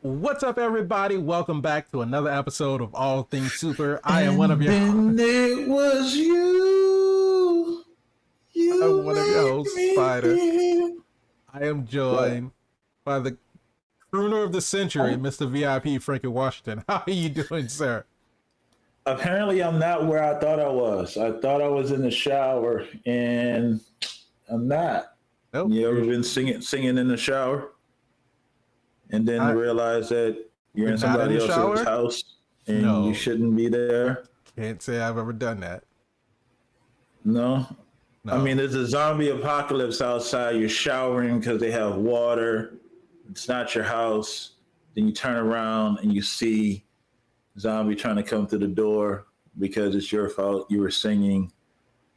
What's up, everybody? Welcome back to another episode of All Things Super. I am And one of your then it was you. I'm You one of your made hosts, me Spider. feel. I am What? joined by the crooner of the century, Mr. VIP Frankie Washington. How are you doing, sir? Apparently, I'm not where I thought I was. I thought I was in the shower, and I'm not. Nope. You ever been singing in the shower, and then I, realize that you're you're in not in somebody the else's shower? house and you No. shouldn't be there? Can't say I've ever done that. No. I No. mean, there's a zombie apocalypse outside. You're showering because they have water. It's not your house. Then you turn around and you see zombie trying to come through the door because it's your fault. You were singing,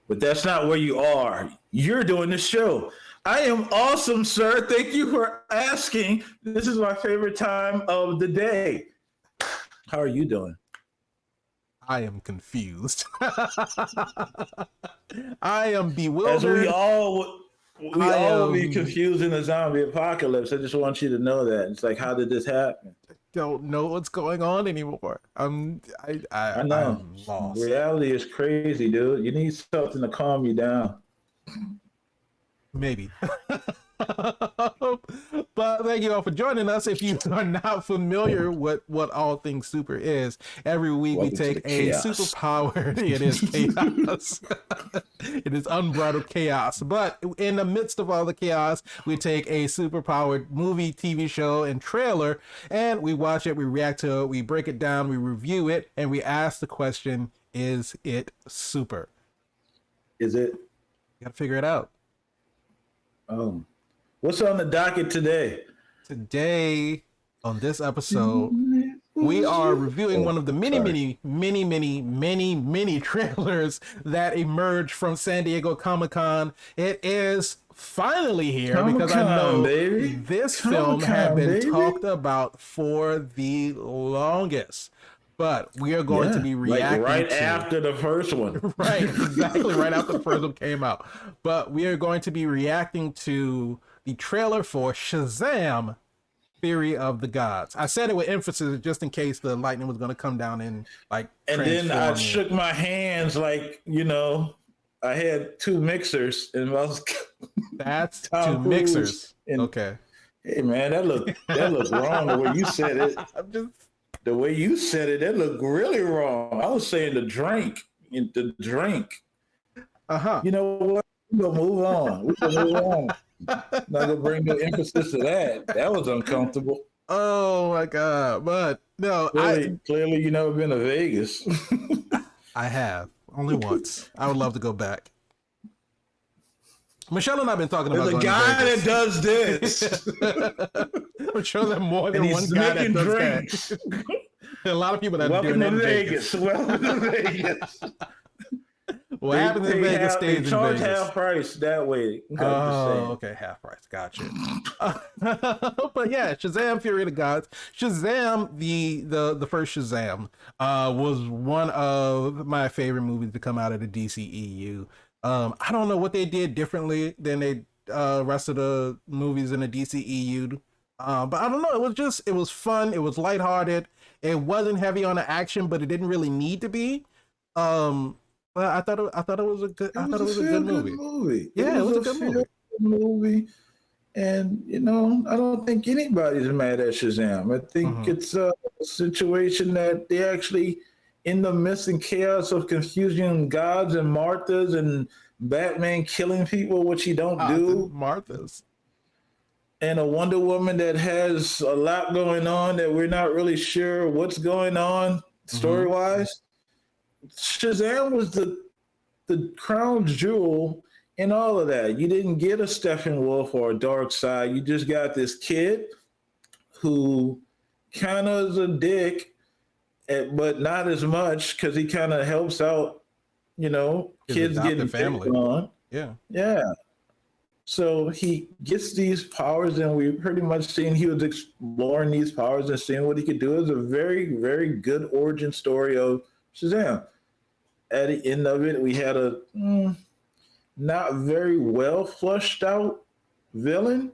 but that's not where you are. You're doing the show. I am awesome, sir. Thank you for asking. This is my favorite time of the day. How are you doing? I am confused. I am As bewildered. we all will be confused in the zombie apocalypse. I just want you to know that. It's like, how did this happen? Don't know what's going on anymore. I know. I'm lost. Reality is crazy, dude. You need something to calm you down. Maybe. But thank you all for joining us. If you are not familiar with what All Things Super is, every week Welcome we to take the a chaos. superpowered, it is chaos. It is unbridled chaos. But in the midst of all the chaos, we take a superpowered movie, TV show, and trailer, and we watch it, we react to it, we break it down, we review it, and we ask the question, is it super? Is it? You gotta figure it out. What's on the docket today? Today, on this episode, we are reviewing one of the many trailers that emerged from San Diego Comic-Con. It is finally here because I know this film had been talked about for the longest. But we are going to be reacting like after the first one. Right, exactly, right after the first one came out. But we are going to be reacting to the trailer for SHAZAM, Theory of the Gods. I said it with emphasis just in case the lightning was going to come down and like. And then I shook my hands like, I had two mixers and I was. That's two mixers. Okay. Hey man, that looked wrong the way you said it. The way you said it, that looked really wrong. I was saying the drink. Uh-huh. You know what? We're gonna move on. Not gonna bring no emphasis to that. That was uncomfortable. Oh my god! But no, clearly you never been to Vegas. I have only once. I would love to go back. Michelle and I've been talking about. There's a guy that does this. I'm sure there's more than one guy that does drinks. that. A lot of people that Welcome do to Vegas. Welcome to Vegas. What happens in Vegas stays in Vegas. They charge half price that way. Oh, okay, half price. Gotcha. But yeah, SHAZAM: Fury of the Gods. SHAZAM, the first SHAZAM, was one of my favorite movies to come out of the DCEU. I don't know what they did differently than they rest of the movies in the DCEU. But I don't know. It was fun. It was lighthearted. It wasn't heavy on the action, but it didn't really need to be. But I thought it was a good movie. Yeah, it was a good movie. And I don't think anybody's mad at SHAZAM. I think it's a situation that they actually, in the midst and chaos of confusion, gods and Marthas and Batman killing people, which he don't do. Marthas. And a Wonder Woman that has a lot going on that we're not really sure what's going on story-wise. SHAZAM was the crown jewel in all of that. You didn't get a Steppenwolf or a Darkseid. You just got this kid who kind of is a dick, but not as much because he kind of helps out, kids getting family on. Yeah. So he gets these powers, and we pretty much seen he was exploring these powers and seeing what he could do. It was a very, very good origin story of SHAZAM. At the end of it, we had a not very well flushed out villain,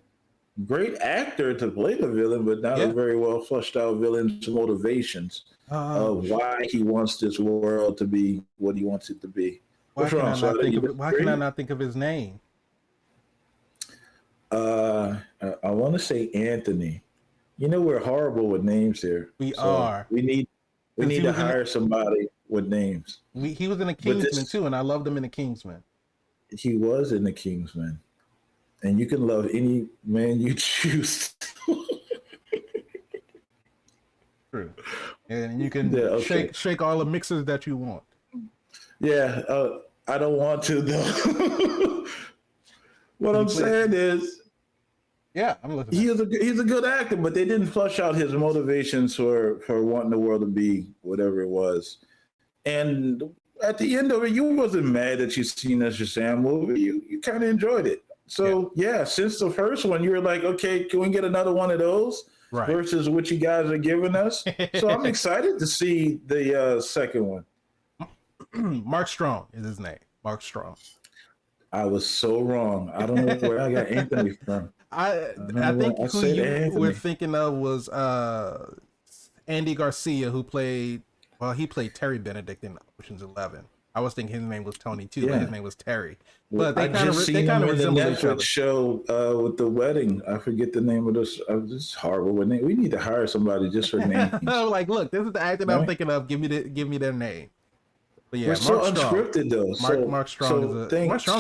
great actor to play the villain, but not a very well fleshed out villain's motivations of why he wants this world to be what he wants it to be. What's wrong? Why can I not think of his name? I want to say Anthony. You know, we're horrible with names here. We are. We need to hire somebody with names. He was in the Kingsman too, and I loved him in the Kingsman. He was in the Kingsman, and you can love any man you choose. True, and you can shake all the mixes that you want. Yeah, I don't want to though. What I'm saying is, yeah, I'm listening. He's a good actor, but they didn't flush out his motivations for wanting the world to be whatever it was. And at the end of it, you wasn't mad that you seen a Shazam movie. You kind of enjoyed it. So yeah, since the first one, you were like, okay, can we get another one of those? Right. Versus what you guys are giving us. So I'm excited to see the second one. Mark Strong is his name. Mark Strong. I was so wrong. I don't know where I got Anthony from. I think who you were thinking of was Andy Garcia, who played Terry Benedict in Ocean's 11. I was thinking his name was Tony too, but his name was Terry. But they kind of resemble each other. Show with the wedding. I forget the name of this. This horrible with name. We need to hire somebody just for names. Like, look, this is the actor I'm thinking of. Give me their name. But yeah, we're so unscripted though. Mark Strong is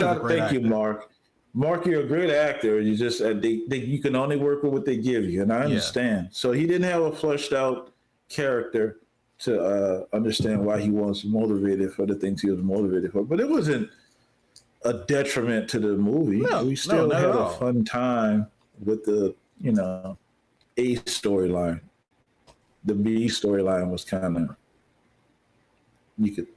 a great actor. You, Mark. Mark, you're a great actor. You just you can only work with what they give you, and I understand. So he didn't have a fleshed out character to understand why he was motivated for the things he was motivated for. But it wasn't a detriment to the movie. We still had a fun time with the A storyline. The B storyline was kind of, you could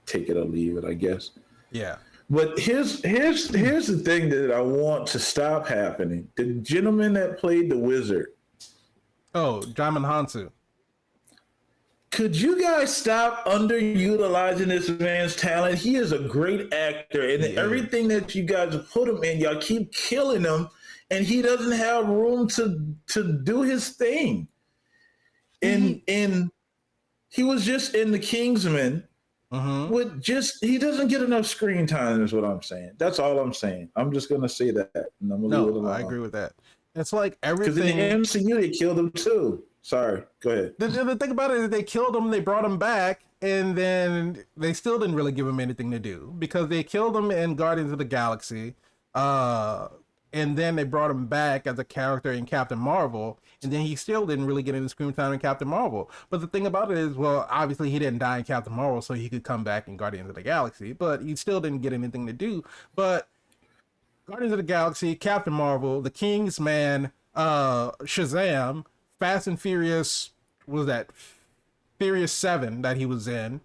take it or leave it, I guess. Yeah. But here's the thing that I want to stop happening. The gentleman that played the wizard. Oh, Djimon Hounsou. Could you guys stop underutilizing this man's talent? He is a great actor, and everything that you guys put him in, y'all keep killing him, and he doesn't have room to do his thing. And he was just in the Kingsman. He doesn't get enough screen time, is what I'm saying. That's all I'm saying. I'm just gonna say that. And I'm gonna leave it alone. I agree with that. It's like everything. Because in the MCU, they killed him too. Sorry, go ahead. The thing about it is they killed him, they brought him back, and then they still didn't really give him anything to do because they killed him in Guardians of the Galaxy, and then they brought him back as a character in Captain Marvel, and then he still didn't really get any screen time in Captain Marvel. But the thing about it is, well, obviously he didn't die in Captain Marvel, so he could come back in Guardians of the Galaxy, but he still didn't get anything to do. But Guardians of the Galaxy, Captain Marvel, The Kingsman, Shazam, Fast and Furious, what was that? Furious 7 that he was in.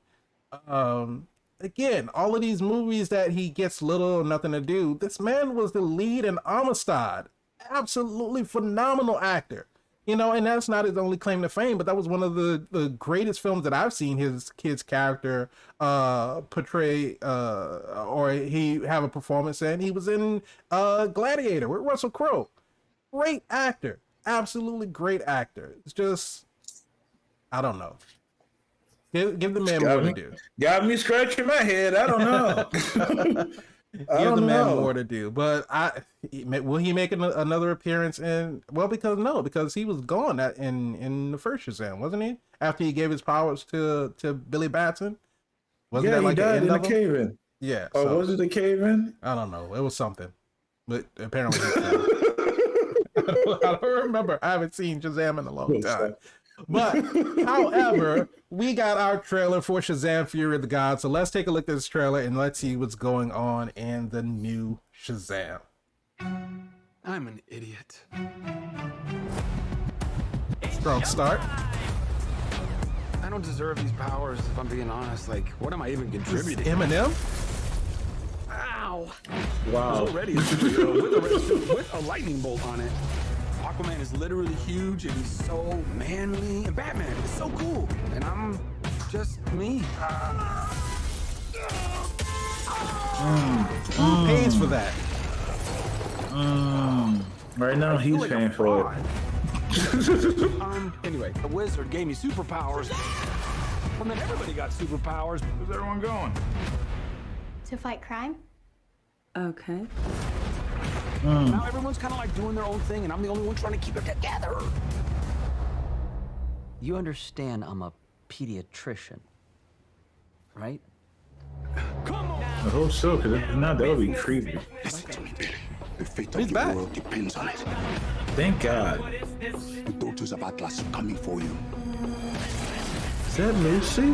Again, all of these movies that he gets little or nothing to do. This man was the lead in Amistad. Absolutely phenomenal actor. And that's not his only claim to fame, but that was one of the greatest films that I've seen his character portray or he have a performance in. He was in Gladiator with Russell Crowe. Great actor. Absolutely great actor. It's just, I don't know. Give the man more to do. Got me scratching my head. I don't know. Give the man more to do. But will he make another appearance in? Well, because he was gone in the first Shazam, wasn't he? After he gave his powers to Billy Batson. Wasn't that like he died in the cave-in. Yeah. Oh, was it the cave-in? I don't know. It was something, but apparently. I don't remember. I haven't seen Shazam in a long time. But, however, we got our trailer for Shazam Fury of the Gods. So let's take a look at this trailer and let's see what's going on in the new Shazam. I'm an idiot. Strong start. I don't deserve these powers, if I'm being honest. Like, what am I even contributing? Eminem? Ow! Wow. There's already a superhero with a red suit with a lightning bolt on it. Aquaman is literally huge and he's so manly. And Batman is so cool. And I'm just me. Who pays for that? Right now, I feel he's like a paying for fraud. it. Anyway, the wizard gave me superpowers. Well, then everybody got superpowers. Where's everyone going? To fight crime? Okay. Now everyone's kind of like doing their own thing, and I'm the only one trying to keep it together. You understand I'm a pediatrician, right? Come on! I hope so, because if not, that would be creepy. Listen to me, Billy. The fate He's of the back. world depends on it. Thank God. The daughters of Atlas are coming for you. Is that Lucy?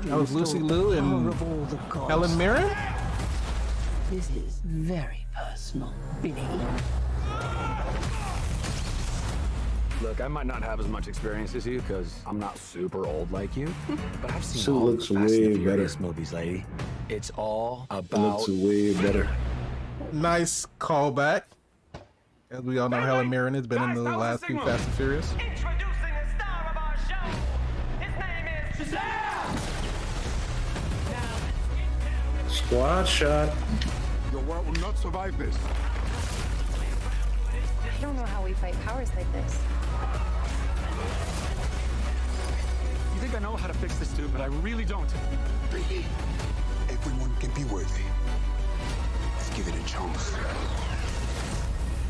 That was Lucy Liu and Helen Mirren. This is very personal, Billy. Look, I might not have as much experience as you, because I'm not super old like you. But I've seen Suit all looks the Fast way and the Furious better. movies, lady. It's all It about... looks way better. Nice callback. As we all know, Helen Mirren has been in the last few Fast and Furious. Introducing the star of our show. His name is SHAZAM! Squad shot. Your world will not survive this. I don't know how we fight powers like this. You think I know how to fix this, dude, but I really don't. Billy, everyone can be worthy. Let's give it a chance.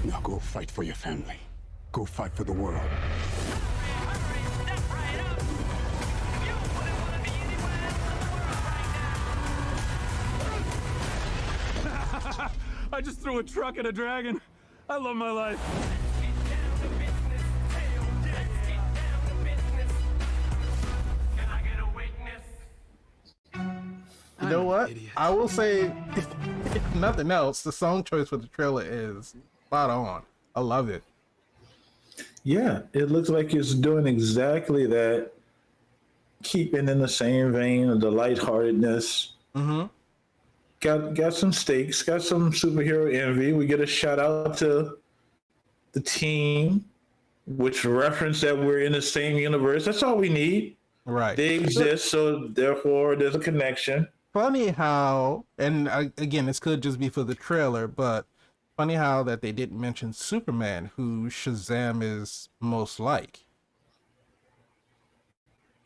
Now go fight for your family. Go fight for the world. I just threw a truck at a dragon. I love my life. You know what? I will say, if nothing else, the song choice for the trailer is spot on. I love it. Yeah, it looks like it's doing exactly that. Keeping in the same vein of the lightheartedness. Mm-hmm. Got some stakes, got some superhero envy. We get a shout out to the team, which reference that we're in the same universe. That's all we need. Right. They exist, so therefore there's a connection. Funny how, and again, this could just be for the trailer, but funny how that they didn't mention Superman, who Shazam is most like.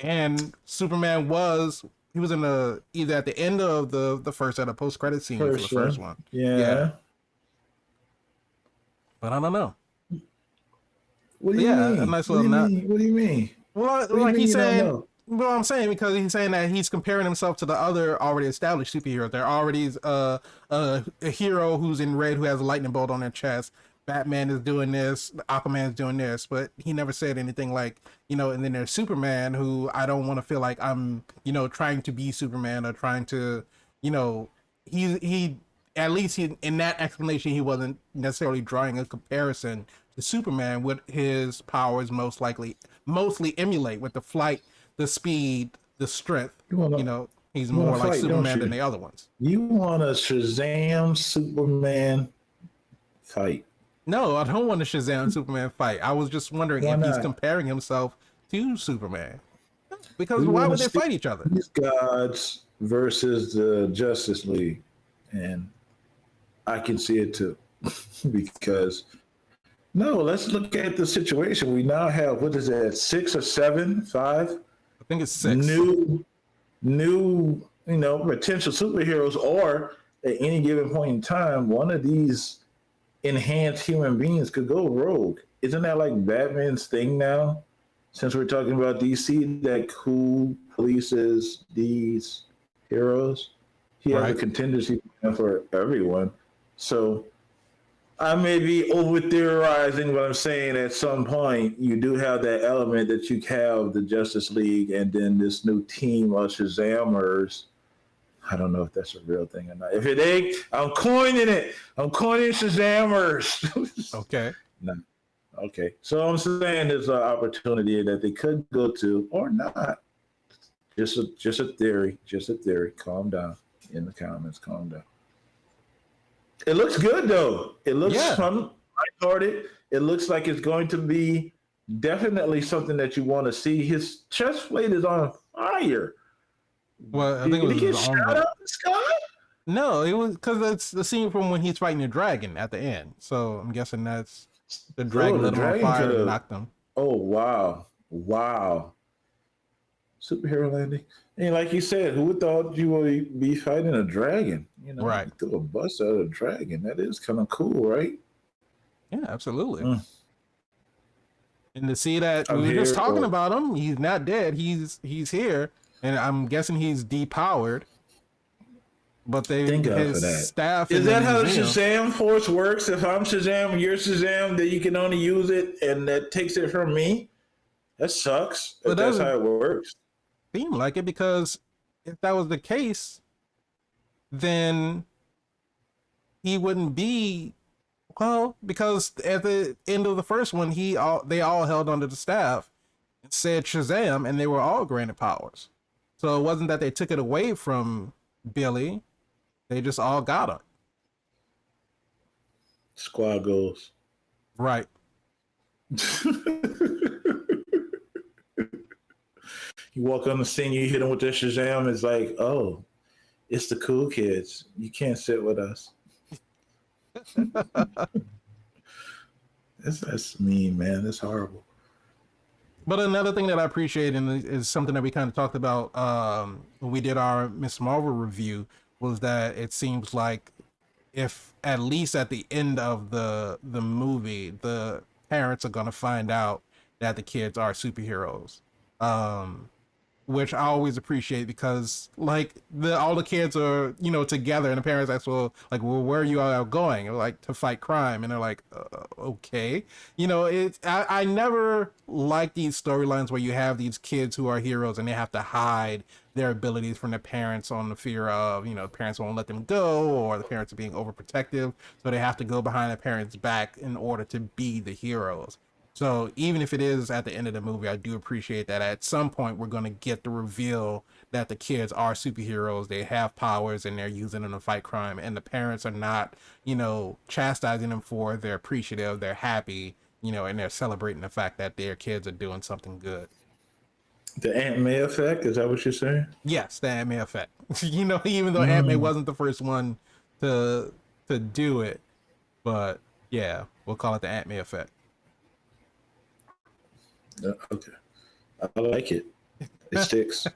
And Superman he was in either at the end of the first or the post-credit scene for the first one. Yeah. But I don't know. What do you mean? a nice What do little you mean? What do you mean? Well, What do you like mean he's you don't saying, know? well, I'm saying because he's saying that he's comparing himself to the other already established superheroes. There already is a hero who's in red who has a lightning bolt on their chest. Batman is doing this, Aquaman is doing this, but he never said anything like, and then there's Superman, who I don't want to feel like I'm, trying to be Superman or trying to, he at least in that explanation, he wasn't necessarily drawing a comparison to Superman, with his powers mostly emulate with the flight, the speed, the strength. He's more like fight, Superman don't than you? the other ones. You want a Shazam Superman fight? No, I don't want a Shazam Superman fight. I was just wondering Why if he's not? comparing himself to Superman. Because We why wanna would they see fight each other? These gods versus the Justice League, and I can see it too. Because no, let's look at the situation. We now have, what is that, 6 or 7, 5 I think it's 6. new potential superheroes, or at any given point in time, one of these enhanced human beings could go rogue. Isn't that like Batman's thing now? Since we're talking about DC, that who polices these heroes, he has a Right. contingency plan for everyone. So I may be over theorizing, but I'm saying at some point you do have that element that you have the Justice League and then this new team of Shazamers. I don't know if that's a real thing or not. If it ain't, I'm coining it. I'm coining Shazamers. Okay. No. Okay. So I'm saying there's an opportunity that they could go to or not. Just a theory. Just a theory. Calm down in the comments. Calm down. It looks good though. It looks fun, lighthearted. It looks like it's going to be definitely something that you want to see. His chest plate is on fire. Well, I think Did it was he get his shot own. out of the sky? No, it was because it's the scene from when he's fighting the dragon at the end. So I'm guessing that's The dragon the lit him on dragon fire and could've- knocked him. Oh wow. Superhero landing. And like you said, who would thought you would be fighting a dragon? You know, Right. you threw a bus at a dragon. That is kind of cool, right? Yeah, absolutely. Mm. And to see that I'm we were just here, talking or- about him, he's not dead. He's here, and I'm guessing he's depowered. But they Thank God his for that. staff Is in that the how the museum- Shazam force works? If I'm Shazam, you're Shazam, then you can only use it, and that takes it from me. That sucks. Well, If that's doesn't- how it works. seem like it, because if that was the case, then he wouldn't be, well, because at the end of the first one, they all held under the staff and said Shazam, and they were all granted powers. So it wasn't that they took it away from Billy, they just all got it. Squad goals. Right. You walk on the scene, you hit them with their Shazam. It's like, oh, it's the cool kids. You can't sit with us. That's mean, man. That's horrible. But another thing that I appreciate, and is something that we kind of talked about when we did our Miss Marvel review, was that it seems like, if at least at the end of the movie, the parents are going to find out that the kids are superheroes, which I always appreciate, because like all the kids are, you know, together, and the parents ask, well, where are you all going? Or, like, to fight crime, and they're like, okay, you know, I never like these storylines where you have these kids who are heroes and they have to hide their abilities from their parents on the fear of, you know, parents won't let them go, or the parents are being overprotective, so they have to go behind their parents' back in order to be the heroes. So even if it is at the end of the movie, I do appreciate that at some point we're going to get the reveal that the kids are superheroes, they have powers, and they're using them to fight crime, and the parents are not, you know, chastising them for, they're appreciative, they're happy, you know, and they're celebrating the fact that their kids are doing something good. The Aunt May effect, is that what you're saying? Yes, the Aunt May effect. You know, even though Aunt May wasn't the first one to do it, but yeah, we'll call it the Aunt May effect. Okay. I like it. It sticks.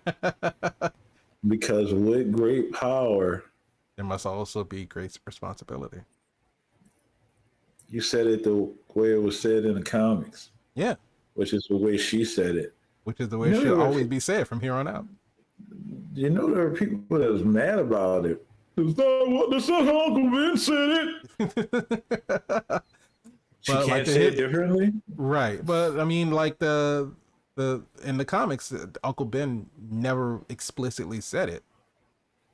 Because with great power, There must also be great responsibility. you said it the way it was said in the comics, Yeah, which is the way she said it. which is the way it No, should no, always be said from here on out. You know, there are people that was mad about it. That's not how Uncle Ben said it. She But, can't like, say it differently. Right, but I mean, like the in the comics, Uncle Ben never explicitly said it.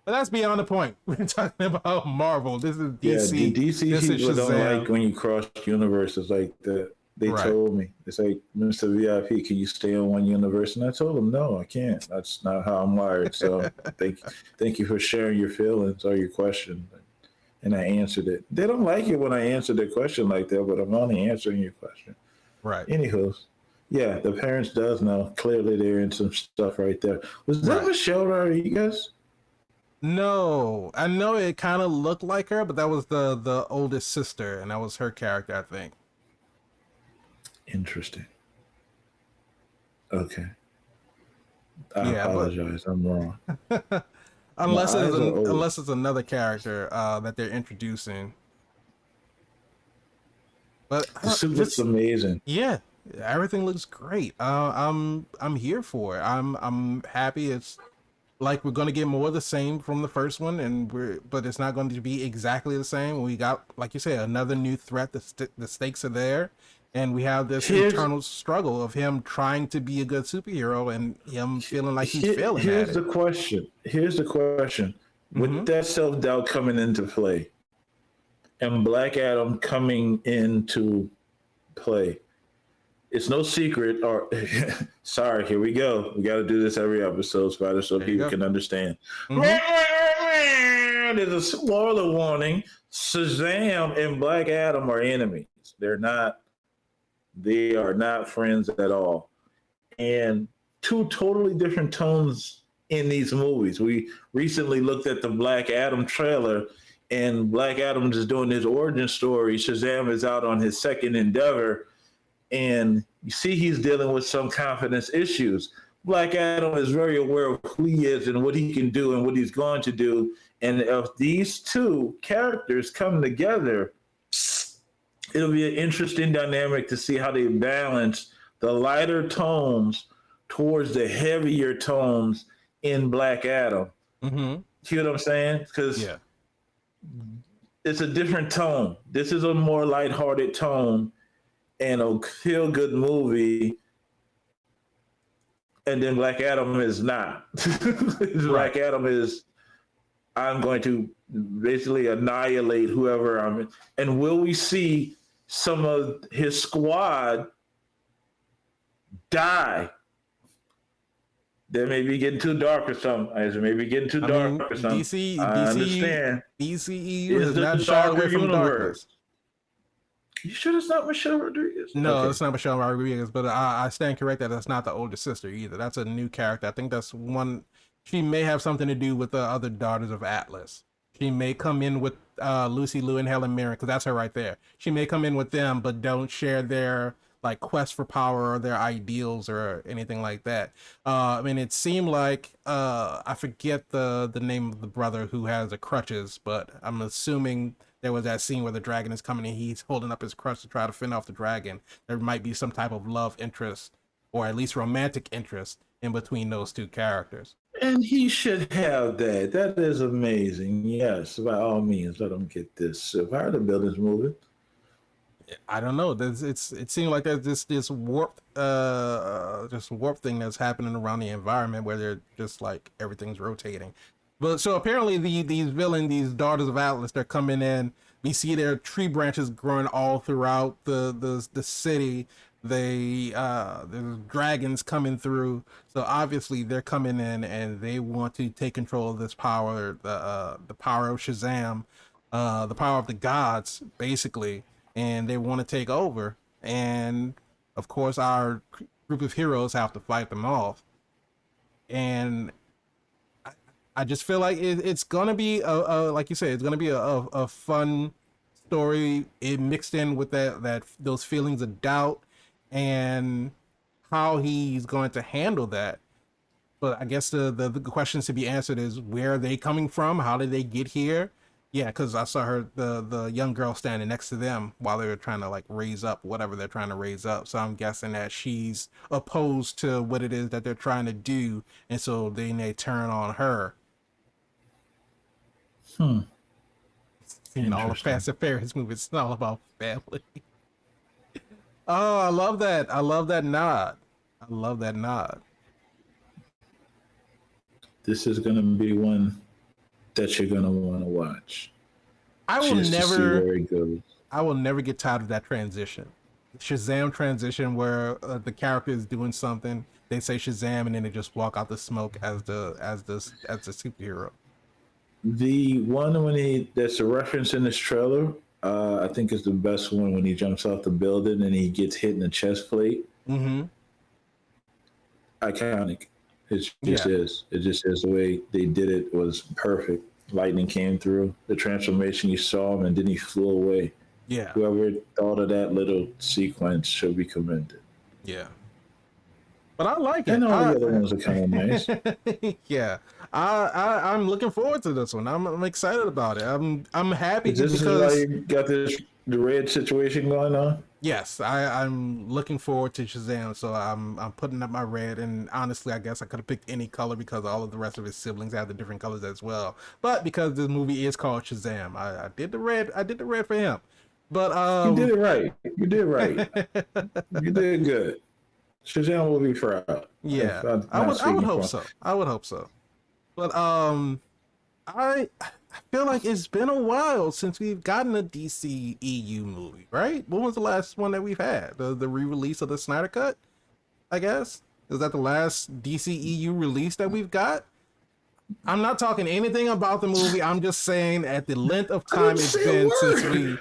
But that's beyond the point. We're talking about Marvel. This is DC. Yeah, the DC this is people don't Shazam. like when you cross universes like that. They Right. told me, it's like, Mr. VIP, can you stay on one universe? And I told them, no, I can't. That's not how I'm wired. So thank you for sharing your feelings or your question. And I answered it. They don't like it when I answer their question like that, but I'm only answering your question. Right. Anywho, yeah, the parents does know. Clearly, they're in some stuff right there. Was that Right. Michelle Rodriguez? No, I know it kind of looked like her, but that was the oldest sister, and that was her character, I think. Interesting. Okay. I Yeah, but- apologize. I'm wrong. Unless My it's eyes are old. unless it's another character that they're introducing. But The suit looks amazing. yeah, everything looks great. I'm here for it. I'm happy. It's like we're gonna get more of the same from the first one, but it's not going to be exactly the same. We got, like you said, another new threat. The stakes are there, and we have this internal struggle of him trying to be a good superhero and him feeling like he's failing Here's at the it. question. Here's the question. With that self-doubt coming into play and Black Adam coming into play, it's no secret, or sorry, here we go. We got to do this every episode, Spider, so There you people go. can understand. Mhm. There's a spoiler warning. Shazam and Black Adam are enemies. They are not friends at all. And two totally different tones in these movies. We recently looked at the Black Adam trailer, and Black Adam is doing his origin story. Shazam is out on his second endeavor, and you see he's dealing with some confidence issues. Black Adam is very aware of who he is and what he can do and what he's going to do. And if these two characters come together, it'll be an interesting dynamic to see how they balance the lighter tones towards the heavier tones in Black Adam. See what I'm saying? Because it's a different tone. This is a more lighthearted tone and a feel-good movie. And then Black Adam is not. Black Adam is, I'm going to basically annihilate whoever I'm in. And will we see some of his squad die? That may be getting too dark or something. Or maybe getting too dark or something. I understand. DCEU has not shied away from darkness. You sure it's not Michelle Rodriguez? No, it's not Michelle Rodriguez, but I stand corrected. That's not the older sister either. That's a new character. I think that's one. She may have something to do with the other daughters of Atlas. She may come in with Lucy Liu and Helen Mirren, because that's her right there. She may come in with them, but don't share their like quest for power or their ideals or anything like that. I mean, it seemed like I forget the name of the brother who has the crutches, but I'm assuming there was that scene where the dragon is coming and he's holding up his crutch to try to fend off the dragon. There might be some type of love interest, or at least romantic interest, in between those two characters. And he should have that. That is amazing. Yes, by all means, let him get this. If I were to build this movie, I don't know. It seemed like there's this warped thing that's happening around the environment where they're just like everything's rotating. But so apparently these villains, these daughters of Atlas, they're coming in. We see their tree branches growing all throughout the city. There's dragons coming through. So obviously they're coming in and they want to take control of this power, the power of Shazam, the power of the gods, basically. And they want to take over. And of course our group of heroes have to fight them off. And I just feel like it's gonna be like you said, it's gonna be a fun story. It mixed in with those feelings of doubt and how he's going to handle that. But I guess the questions to be answered is, where are they coming from? How did they get here? Yeah, because I saw the young girl standing next to them while they were trying to like raise up whatever they're trying to raise up. So I'm guessing that she's opposed to what it is that they're trying to do, and so then they turn on her. Seeing all the Fast and Furious movies, it's all about family. Oh, I love that. I love that nod. This is going to be one that you're going to want to watch. I will never get tired of that transition. Shazam transition where the character is doing something, they say Shazam, and then they just walk out the smoke as the superhero. The one that's a reference in this trailer, I think is the best one, when he jumps off the building and he gets hit in the chest plate. Iconic. It just is. It just is. The way they did it was perfect. Lightning came through. The transformation, you saw him and then he flew away. Yeah. Whoever thought of that little sequence should be commended. Yeah. But I like it. And all the other ones are kind of nice. Yeah. I'm looking forward to this one. I'm excited about it. I'm happy This is why you got the red situation going on? Yes, I'm looking forward to Shazam, so I'm putting up my red, and honestly I guess I could have picked any color because all of the rest of his siblings have the different colors as well. But because this movie is called Shazam, I did the red for him. But you did it right. You did right. You did good. Shazam will be proud. Yeah. I would hope so. I would hope so. But I feel like it's been a while since we've gotten a DCEU movie, right? When was the last one that we've had? The re-release of the Snyder Cut, I guess? Is that the last DCEU release that we've got? I'm not talking anything about the movie. I'm just saying at the length of time it's been since we... You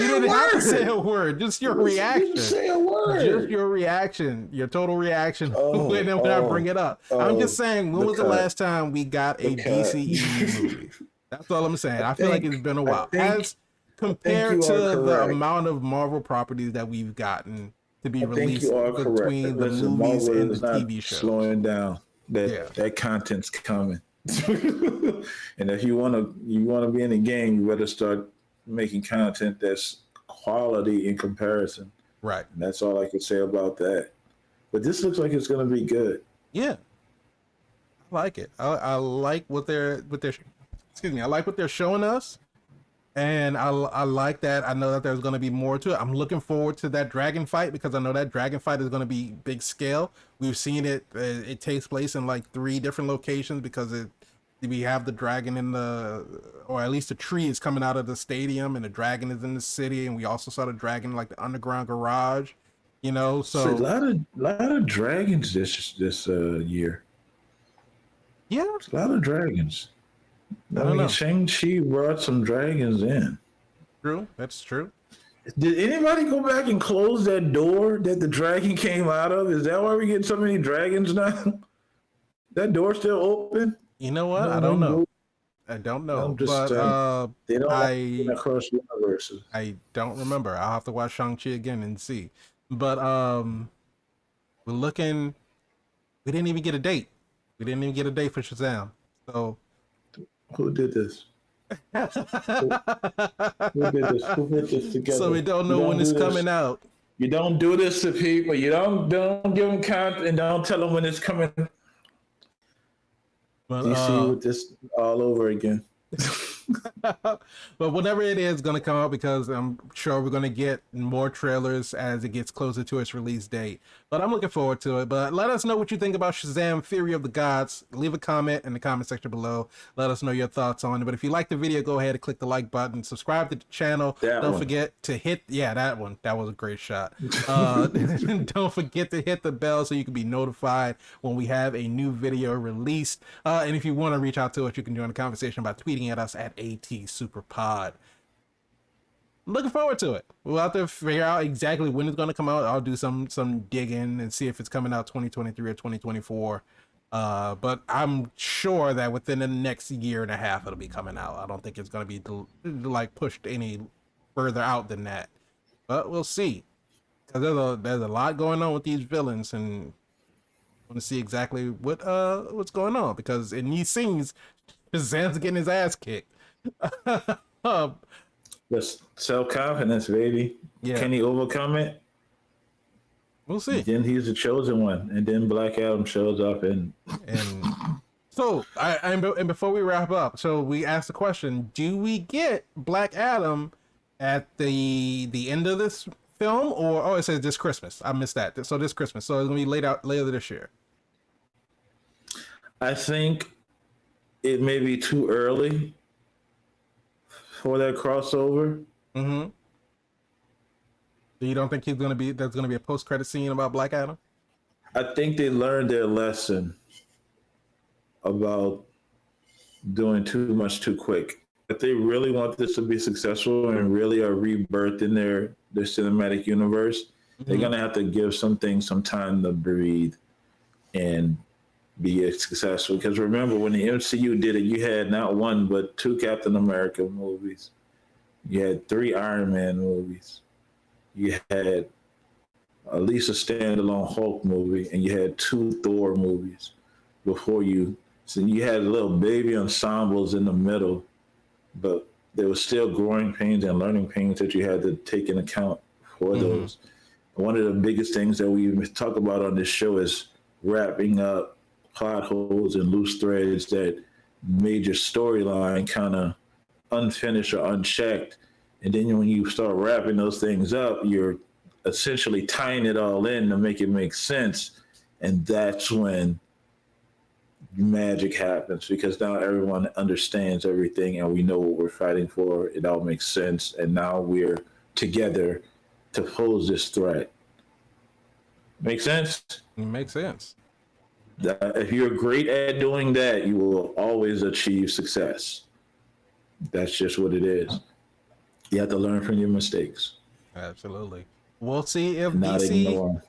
didn't have to say a word. Just your reaction. Say a word. Just your reaction. Your total reaction when I bring it up. I'm just saying, when was the last time we got a DCEU movie? That's all I'm saying. I feel like it's been a while. As compared you to are the correct. amount of Marvel properties that we've gotten to be I think released you are correct. between the Listen, movies Marvel and the is not TV shows. slowing down. Yeah. That content's coming. And if you wanna be in the game, you better start making content that's quality in comparison. Right. And that's all I can say about that. But this looks like it's gonna be good. Yeah. I like it. I like what they're excuse me. I like what they're showing us. And I like that. I know that there's going to be more to it. I'm looking forward to that dragon fight because I know that dragon fight is going to be big scale. We've seen it. It takes place in like 3 different locations because we have the dragon in or at least the tree is coming out of the stadium, and the dragon is in the city, and we also saw the dragon like the underground garage. You know, so a lot of dragons this year. Yeah, a lot of dragons. I don't mean, know. Shang-Chi brought some dragons in. True, that's true. Did anybody go back and close that door that the dragon came out of? Is that why we get so many dragons now? That door still open? You know what? I don't know. I don't know. But they don't across universes. I don't remember. I'll have to watch Shang-Chi again and see. But we're looking. We didn't even get a date. We didn't even get a date for Shazam. So who did this? Who did this? Who put this together? So we don't know when it's coming out. You don't do this to people. You don't give them content and don't tell them when it's coming. But, you see with this all over again. But whenever it is going to come out, because I'm sure we're going to get more trailers as it gets closer to its release date. But I'm looking forward to it. But let us know what you think about Shazam: Fury of the Gods. Leave a comment in the comment section below. Let us know your thoughts on it. But if you like the video, go ahead and click the like button. Subscribe to the channel. Don't forget to hit that one. That was a great shot. Don't forget to hit the bell so you can be notified when we have a new video released. And if you want to reach out to us, you can join the conversation by tweeting at us at ATSuperPod. Looking forward to it. We'll have to figure out exactly when it's going to come out. I'll do some digging and see if it's coming out 2023 or 2024. But I'm sure that within the next year and a half it'll be coming out. I don't think it's going to be like pushed any further out than that. But we'll see. Because there's a lot going on with these villains, and I want to see exactly what's going on, because in these scenes Shazam's getting his ass kicked. Just self-confidence, baby. Yeah. Can he overcome it? We'll see. Then he's the chosen one, and then Black Adam shows up, and so and before we wrap up, so we asked the question: do we get Black Adam at the end of this film, or it says this Christmas? I missed that. So this Christmas. So it's gonna be later this year. I think it may be too early for that crossover. Mm-hmm. So you don't think there's gonna be a post-credit scene about Black Adam? I think they learned their lesson about doing too much too quick. If they really want this to be successful and really a rebirth in their cinematic universe, they're gonna have to give some things some time to breathe and be successful. Because remember, when the MCU did it, you had not one but 2 Captain America movies. You had 3 Iron Man movies. You had at least a standalone Hulk movie, and you had 2 Thor movies before you. So you had little baby ensembles in the middle, but there was still growing pains and learning pains that you had to take into account for those. One of the biggest things that we talk about on this show is wrapping up plot holes and loose threads that made your storyline kind of unfinished or unchecked. And then when you start wrapping those things up, you're essentially tying it all in to make it make sense. And that's when magic happens, because now everyone understands everything and we know what we're fighting for. It all makes sense. And now we're together to pose this threat. Make sense? It makes sense. If you're great at doing that, you will always achieve success. That's just what it is. You have to learn from your mistakes. Absolutely. We'll see if Not ignore.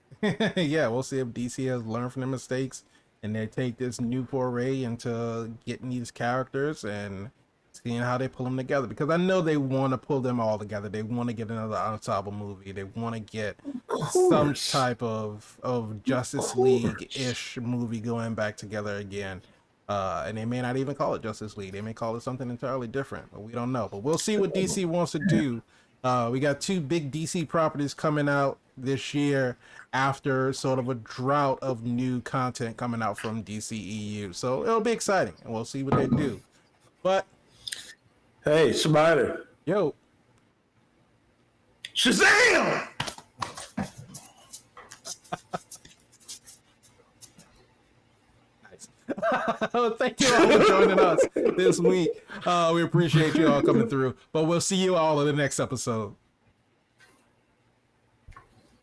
Yeah, we'll see if DC has learned from their mistakes and they take this new foray into getting these characters and seeing how they pull them together, because I know they want to pull them all together. They want to get another ensemble movie. They want to get some type of Justice League-ish movie going back together again. And they may not even call it Justice League. They may call it something entirely different, but we don't know. But we'll see what DC wants to do. We got 2 big DC properties coming out this year after sort of a drought of new content coming out from DCEU. So it'll be exciting, and we'll see what they do. But hey, Spider. Yo. Shazam! Thank you all for joining us this week. We appreciate you all coming through, but we'll see you all in the next episode.